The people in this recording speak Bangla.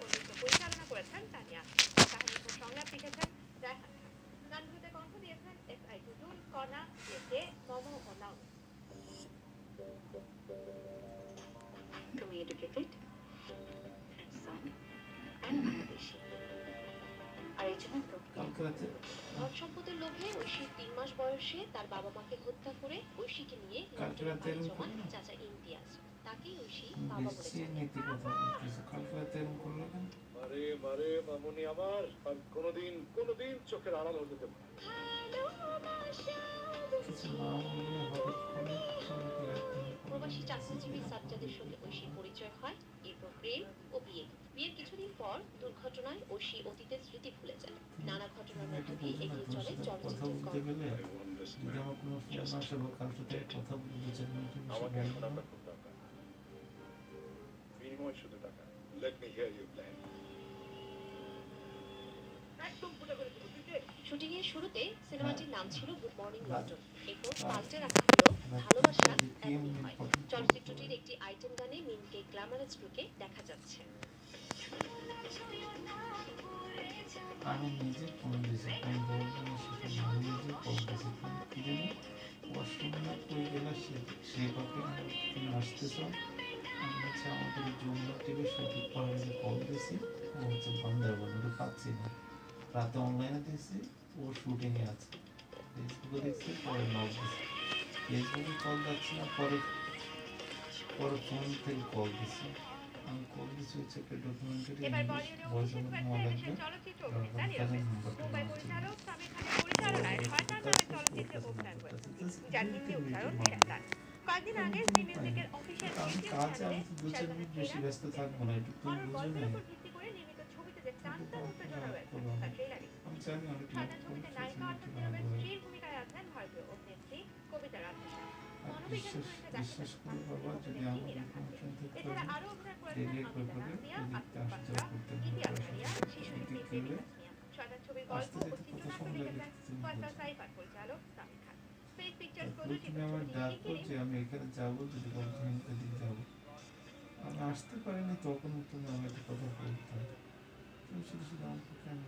ও নৃত্য পরিচালনা করেছেন তানিয়া। কাহিনী ও সংলাপ লিখেছেন রায়হান খান। গানগুলোতে কণ্ঠ দিয়েছেন এস আই টুটুল, কণা, জেজে, মম ও নাও। তুমি এডুকেটেড, হ্যান্ডসাম এন্ড বাংলাদেশি। আর এই জন্য তো ধন সম্পদের লোভে ঐশীর ৩ মাস বয়সে তার বাবা মাকে হত্যা করে ঐশীকে নিয়ে লন্ডনে পাড়ি জমান চাচা ইমতিয়াজ, তাকেই ঐশী বাবা বলে জানে। মারে মারে মামুনি আমার, আর কোনোদিন চোখের আড়াল হতে দেব না। প্রবাসী চাকরিজীবী সাজ্জাদের সঙ্গে ঐশীর পরিচয় হয়, এরপর প্রেম ও বিয়ে। বিয়ের কিছুদিন পর দুর্ঘটনায় ঐশী অতীতের স্মৃতি ভুলে যায়। নানা ঘটনার মধ্য দিয়ে এগিয়ে চলে চলচ্চিত্রের গল্প। আমাকে শোনাটা খুব দরকার, বিনিময় শুধু টাকা। Let me hear you plan. Shooting এর শুরুতে সিনেমাটির নাম ছিল গুড মর্নিং লন্ডন, এরপর পাল্টে রাখা হলো ভালোবাসা এমনই হয়। চলচ্চিত্রটির একটি আইটেম গানে মিমকে গ্ল্যামারাস লুকে দেখা যাচ্ছে। আমি নিজে ফোন দিয়েছি, ফোন দেওয়ার জন্য সেখানে আমি নিজে কল দিয়েছি, কি জানি ওয়াশরুমে কই গেল সেভাবে তুমি আসতেছ। আমি হচ্ছে আমাদের যমুনা টিভি শুটিং করার কল দিয়েছি, ও হচ্ছে বান্দারবান, ওটা পাচ্ছি না। রাতে অনলাইনে দিয়েছি, ও শুটিংয়ে আছে। ফেসবুকে দেখছি, পরে নক দিয়েছি, ফেসবুকে কল যাচ্ছে না, পরে ফোন থেকে কল দিয়েছি। আমি কল দিয়েছি হচ্ছে একটা ডকুমেন্টারি ইংলিশ ভয়েস ওভার নেওয়া লাগবে, মুম্বাই পরিচালক সামির খানের পরিচালনায় শয়তান নামে চলচ্চিত্রে অভিনয় করেছেন, যার হিন্দি উচ্চারণ শয়তান। কয়েকদিন আগে জি মিউজিকের অফিসিয়াল ইউটিউব চ্যানেলে শয়তানের ট্রেলার গল্পের উপর ভিত্তি করে নির্মিত ছবিতে যে টানটান উত্তেজনা রয়েছে তার ট্রেলারে। শয়তান ছবিতে নায়িকা অর্থাৎ বেগমের স্ত্রীর ভূমিকায় আছেন ভারতীয় অভিনেত্রী কবিতা রাধেশ্যাম। মনোবিজ্ঞান চরিত্রে দেখা যাচ্ছে এছাড়া আরো অভিনয় করেছেন অমিতা নাসিয়া, আসিফ পাশা, ইতিহাস আলিয়া, শিশুশিল্পী দেবিকা তাসমিয়া। শয়তান ছবির গল্প ও চিত্রনাট্য লিখেছেন ফয়সাল সাইফার পরিচালক সামির খান। ফেস পিকচার্স প্রযোজিত ছবিটি শিগগিরই। আমি এখানে যাবো, যদি বলছেন এদিক যাবো, আমি আসতে পারিনি, তখন তুমি আমাকে কথা বলতাম, তুমি শুধু শুধু আমার পক্ষে আমি